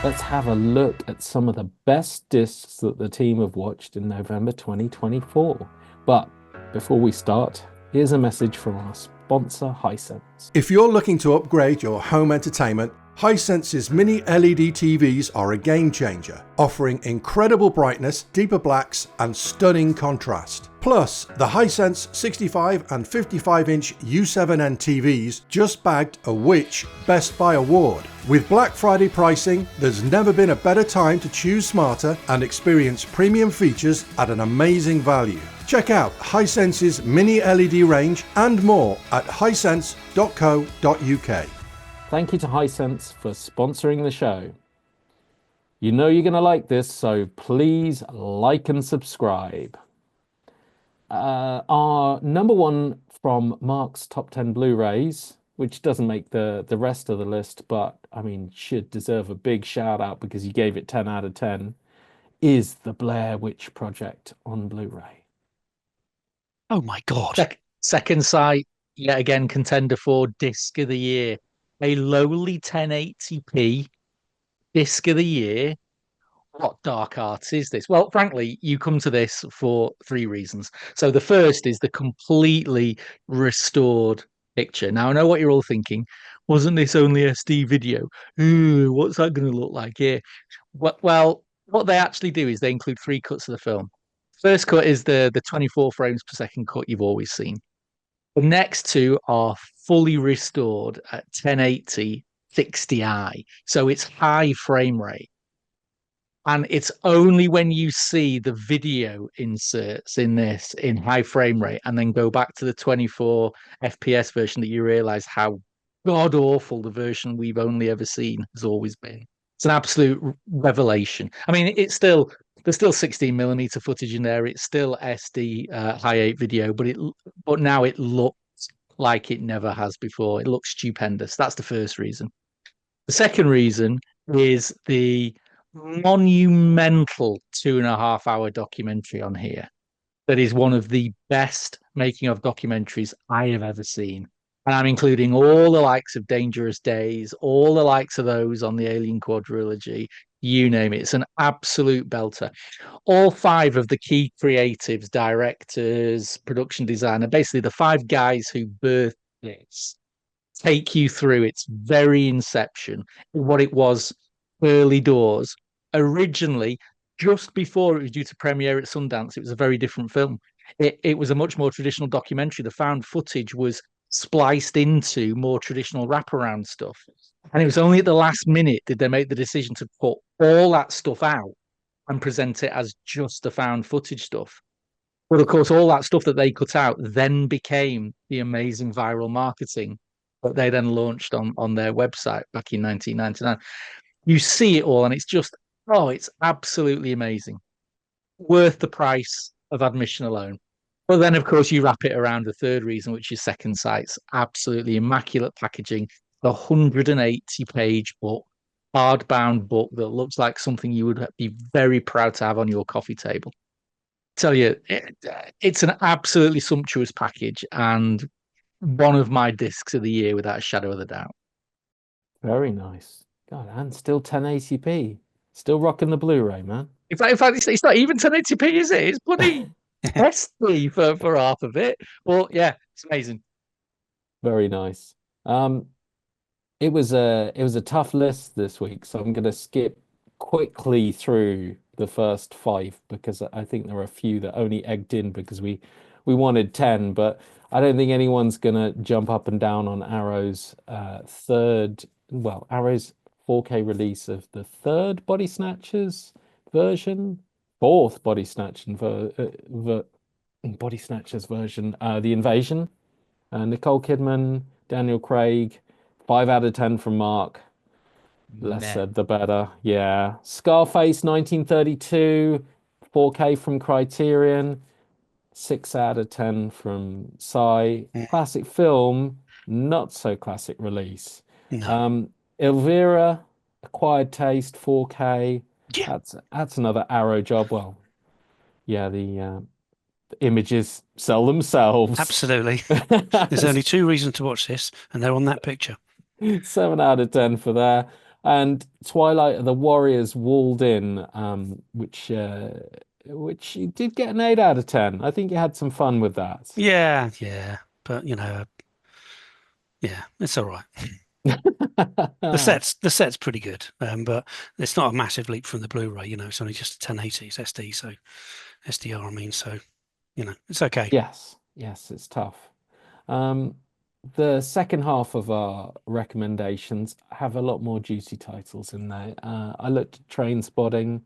let's have a look at some of the best discs that the team have watched in November 2024. But before we start, here's a message from our sponsor, Hisense. If you're looking to upgrade your home entertainment, Hisense's mini LED TVs are a game changer, offering incredible brightness, deeper blacks, and stunning contrast. Plus, the Hisense 65 and 55-inch U7N TVs just bagged a Which Best Buy award. With Black Friday pricing, there's never been a better time to choose smarter and experience premium features at an amazing value. Check out Hisense's mini LED range and more at hisense.co.uk. Thank you to Hisense for sponsoring the show. You know you're going to like this, so please like and subscribe. Our number one from Mark's top 10 Blu-rays, which doesn't make the rest of the list, but I mean, should deserve a big shout out because you gave it 10 out of 10, is the Blair Witch Project on Blu-ray. Oh my God. Second sight, yet again, contender for Disc of the Year. A lowly 1080p Disc of the Year. What dark arts is this? Well, frankly, you come to this for three reasons. So the first is the completely restored picture. Now, I know what you're all thinking. Wasn't this only SD video? Ooh, what's that going to look like here? Well, what they actually do is they include three cuts of the film. First cut is the 24 frames per second cut you've always seen. The next two are fully restored at 1080 60i. So it's high frame rate. And it's only when you see the video inserts in this in high frame rate and then go back to the 24 FPS version that you realize how god awful the version we've only ever seen has always been. It's an absolute revelation. I mean, there's still 16mm footage in there. It's still SD high 8 video, but now it looks like it never has before. It looks stupendous. That's the first reason. The second reason is the monumental 2.5 hour documentary on here that is one of the best making of documentaries I have ever seen. And I'm including all the likes of Dangerous Days, all the likes of those on the Alien quadrilogy, you name it. It's an absolute belter. All five of the key creatives, directors, production designer, basically the five guys who birthed this, take you through its very inception, what it was early doors. Originally, just before it was due to premiere at Sundance, it was a very different film. It was a much more traditional documentary. The found footage was spliced into more traditional wraparound stuff. And it was only at the last minute did they make the decision to put all that stuff out and present it as just the found footage stuff. But of course, all that stuff that they cut out then became the amazing viral marketing that they then launched on their website back in 1999. You see it all, and it's just, oh, it's absolutely amazing. Worth the price of admission alone. But then, of course, you wrap it around the third reason, which is Second Sight's absolutely immaculate packaging, the 180-page book, hardbound book that looks like something you would be very proud to have on your coffee table. I tell you, it's an absolutely sumptuous package and one of my discs of the year without a shadow of a doubt. Very nice. God, and still 1080p. Still rocking the Blu-ray, man. In fact, it's not even 1080p, is it? It's bloody SD for half of it. Well, yeah, it's amazing. Very nice. It was a tough list this week, so I'm gonna skip quickly through the first five because I think there are a few that only egged in because we wanted 10, but I don't think anyone's gonna jump up and down on Arrow's Arrow's 4K release of the third Body Snatchers version, fourth Body Snatchers version, The Invasion. Nicole Kidman, Daniel Craig, 5 out of 10 from Mark. Less said, the better. Yeah. Scarface 1932, 4K from Criterion, 6 out of 10 from Psy. Classic film, not so classic release. No. Elvira, Acquired Taste, 4K. Yeah. That's another Arrow job. Well, yeah, the images sell themselves. Absolutely. There's only two reasons to watch this, and they're on that picture. 7 out of 10 for there. And Twilight of the Warriors walled in, which you did get an 8 out of 10. I think you had some fun with that. Yeah, yeah. But yeah, it's all right. The set's pretty good, but it's not a massive leap from the Blu-ray. It's only just a 1080. It's SD, so SDR. I mean, so it's okay. Yes, yes, it's tough. Um, the second half of our recommendations have a lot more juicy titles in there. I looked at Trainspotting.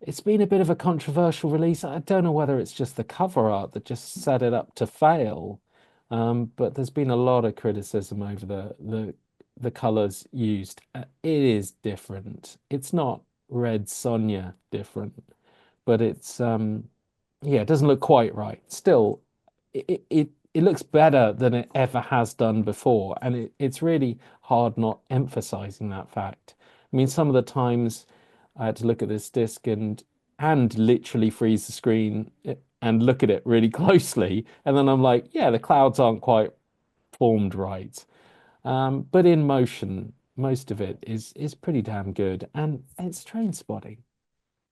It's been a bit of a controversial release. I don't know whether it's just the cover art that just set it up to fail, but there's been a lot of criticism over the colors used. It is different. It's not Red Sonja different, but it's yeah, it doesn't look quite right. Still, it looks better than it ever has done before, and it's really hard not emphasizing that fact. I mean, some of the times I had to look at this disc and literally freeze the screen and look at it really closely, and then I'm like, yeah, the clouds aren't quite formed right. But in motion, most of it is pretty damn good, and it's train spotting.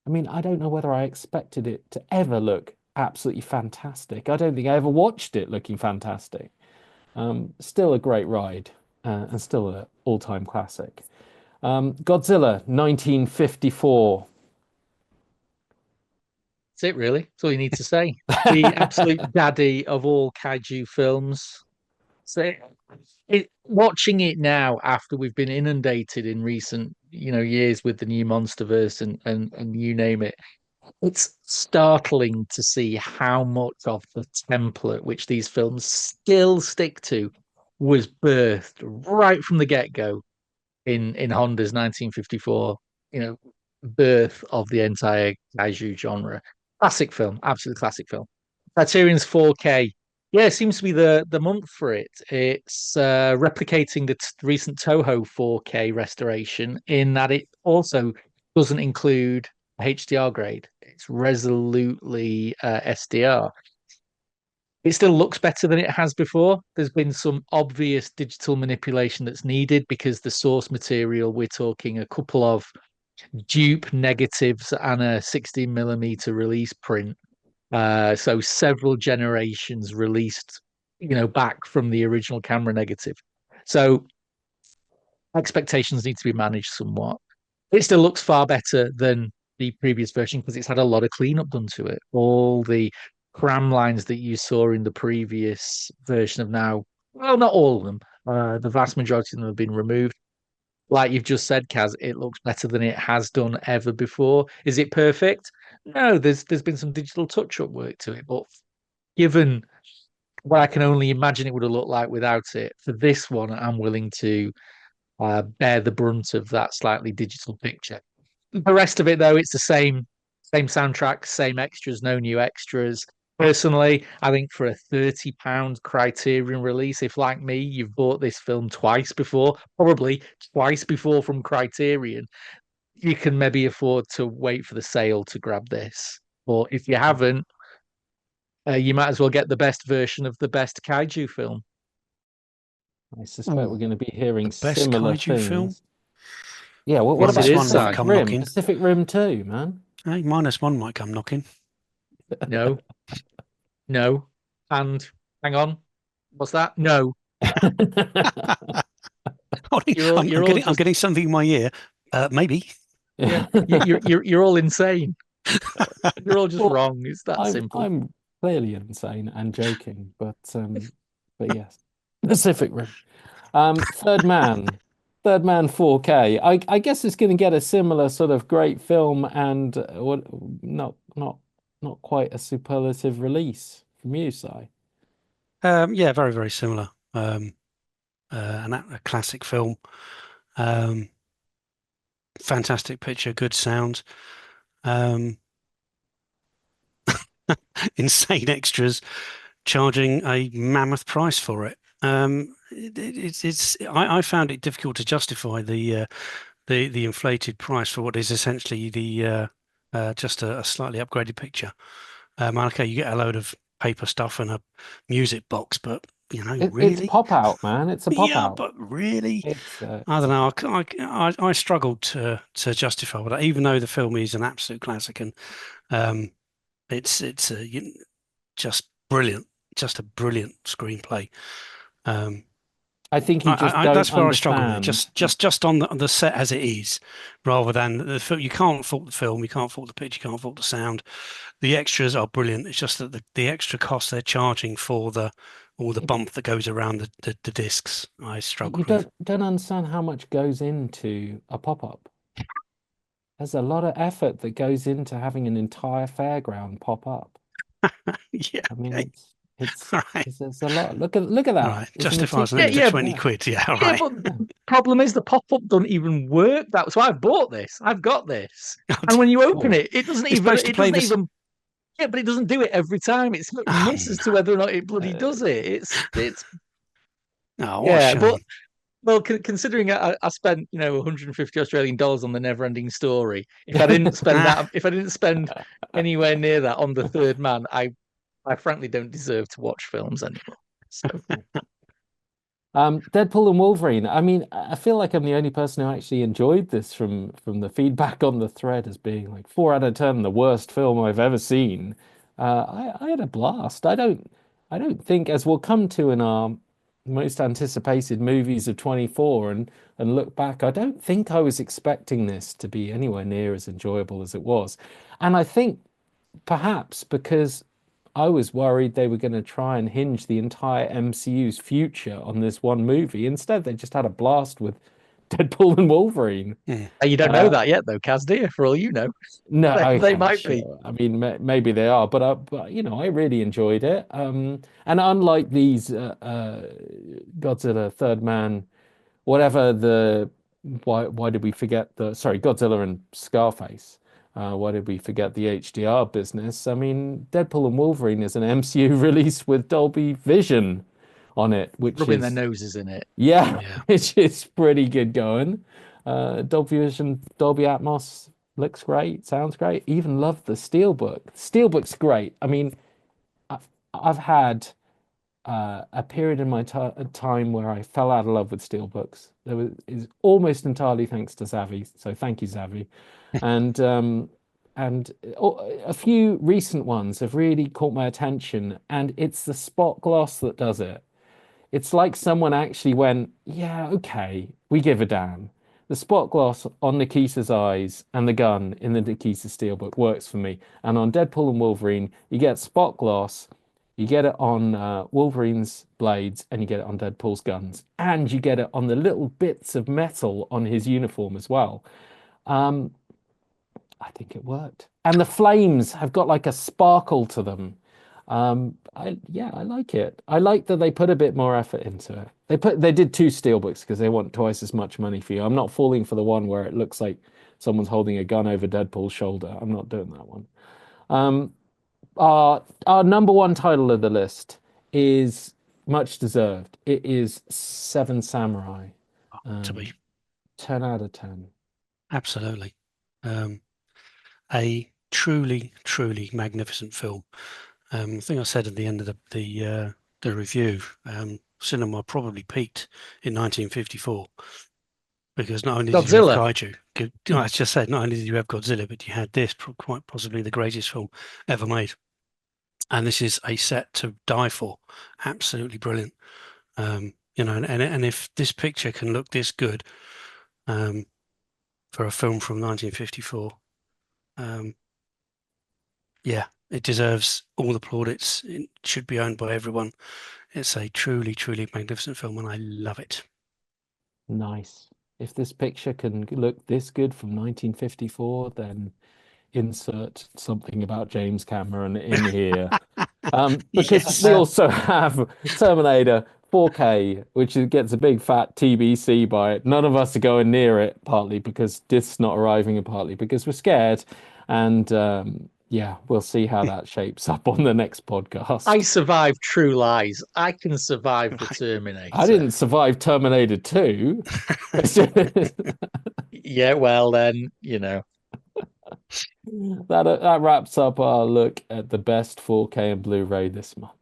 I mean, I don't know whether I expected it to ever look absolutely fantastic. I don't think I ever watched it looking fantastic. Still a great ride, and still an all-time classic. Godzilla 1954. That's it, really. That's all you need to say. The absolute daddy of all kaiju films. So, watching it now after we've been inundated in recent, years with the new MonsterVerse and you name it, it's startling to see how much of the template which these films still stick to was birthed right from the get-go in Honda's 1954, birth of the entire kaiju genre. Classic film, absolutely classic film. Criterion's 4K. Yeah, it seems to be the month for it. It's replicating the recent Toho 4K restoration in that it also doesn't include HDR grade. It's resolutely SDR. It still looks better than it has before. There's been some obvious digital manipulation that's needed because the source material, we're talking a couple of dupe negatives and a 16mm release print. So several generations released, back from the original camera negative. So expectations need to be managed somewhat. It still looks far better than the previous version because it's had a lot of cleanup done to it. All the cram lines that you saw in the previous version of now, well, not all of them. The vast majority of them have been removed. Like you've just said, Kaz, it looks better than it has done ever before. Is it perfect? No, there's been some digital touch-up work to it, but given what I can only imagine it would have looked like without it, for this one, I'm willing to bear the brunt of that slightly digital picture. The rest of it, though, it's the same soundtrack, same extras, no new extras. Personally, I think for a £30 Criterion release, if like me, you've bought this film twice before, probably twice before from Criterion, you can maybe afford to wait for the sale to grab this. Or if you haven't, you might as well get the best version of the best kaiju film. I suspect we're going to be hearing the best similar kaiju film? things. Yeah, what Yes, about it is, Pacific come Rim? knocking. Pacific Rim 2, man. Hey, -1 might come knocking. No, no. And hang on, what's that? No. I'm getting something in my ear. Maybe. Yeah, you're all insane. You're all just wrong. It's that simple. I'm clearly insane and joking, but yes, Pacific Rim. Third Man, Third Man 4K. I guess it's going to get a similar sort of great film and what not quite a superlative release from you, Si. Yeah, very, very similar. A classic film. Fantastic picture, good sound. Insane extras, charging a mammoth price for it. I found it difficult to justify the inflated price for what is essentially the just a slightly upgraded picture. Okay, you get a load of paper stuff and a music box, but It's really? pop out, man. It's a pop Yeah, out. but really, It's I don't know. I struggled to justify that, even though the film is an absolute classic, and um, it's just brilliant, just a brilliant screenplay. Um, I think you just don't that's where I struggle with it. understand. Just on the set as it is, rather than the film. You can't fault the film, you can't fault the picture, you can't fault the sound. The extras are brilliant. It's just that the extra cost they're charging for the all the bump that goes around the discs, I You struggled with. don't understand how much goes into a pop-up. There's a lot of effort that goes into having an entire fairground pop up. Yeah, I mean, okay. it's All right. there's a lot. Look at All that. right. It's Justifies an Yeah, extra meticulous. yeah, 20 Yeah, quid. Yeah, all yeah, right. but the problem is the pop-up doesn't even work. That so I've bought this. I've got this, and when you open oh, it, it doesn't It's even. supposed to It play doesn't this. even. Yeah, but it doesn't do it every time. It's hit and Oh, miss as to whether or not it bloody uh, does it. It's no, what a yeah, but shame. well, considering I spent 150 Australian dollars on the never-ending story, if I didn't spend Ah, that, if I didn't spend anywhere near that on the third man, I frankly don't deserve to watch films anymore. So Deadpool and Wolverine. I mean, I feel like I'm the only person who actually enjoyed this from the feedback on the thread as being like 4 out of 10, the worst film I've ever seen. I had a blast. I don't think, as we'll come to in our most anticipated movies of 24 and look back, I don't think I was expecting this to be anywhere near as enjoyable as it was. And I think perhaps because I was worried they were going to try and hinge the entire MCU's future on this one movie. Instead, they just had a blast with Deadpool and Wolverine. hmm. you don't know Uh, that yet, though, Kaz, do you? For all you know, no, they okay, might be. sure. I mean, maybe they are, but I really enjoyed it. And unlike these Godzilla Third Man, whatever the why did we forget the sorry Godzilla and Scarface? Why did we forget the HDR business? I mean, Deadpool and Wolverine is an MCU release with Dolby Vision on it, which Rubbing their is noses in it. yeah, Yeah. which is pretty good going. Dolby Vision, Dolby Atmos looks great, sounds great. Even love the Steelbook. Steelbook's great. I mean, I've had a period in my time where I fell out of love with steelbooks. There was is almost entirely thanks to Zavi, so thank you, Zavi. And a few recent ones have really caught my attention, and it's the spot gloss that does it. It's like someone actually went, yeah, okay, we give a damn. The spot gloss on Nikita's eyes and the gun in the Nikita Steelbook works for me. And on Deadpool and Wolverine, you get spot gloss, you get it on Wolverine's blades, and you get it on Deadpool's guns, and you get it on the little bits of metal on his uniform as well. Um, I think it worked. And the flames have got like a sparkle to them. I like it. I like that they put a bit more effort into it. They did two steelbooks because they want twice as much money for you. I'm not falling for the one where it looks like someone's holding a gun over Deadpool's shoulder. I'm not doing that one. Um, our number one title of the list is much deserved. It is Seven Samurai. To be 10 out of 10. absolutely. A truly magnificent film. I think I said at the end of the review, cinema probably peaked in 1954 because not only did you have Godzilla. kaiju, I just said not only did you have Godzilla, but you had this quite possibly the greatest film ever made. And this is a set to die for. Absolutely brilliant. And if this picture can look this good for a film from 1954, yeah, it deserves all the plaudits. It should be owned by everyone. It's a truly magnificent film, and I love it. Nice. If this picture can look this good from 1954, then insert something about James Cameron in here. Because Yes. we also have Terminator 4K, which gets a big fat TBC by it. None of us are going near it, partly because disc's not arriving and partly because we're scared. And yeah, we'll see how that shapes up on the next podcast. I survived True Lies. I can survive the Terminator. I didn't survive Terminator 2. Yeah, well then, That wraps up our look at the best 4K and Blu-ray this month.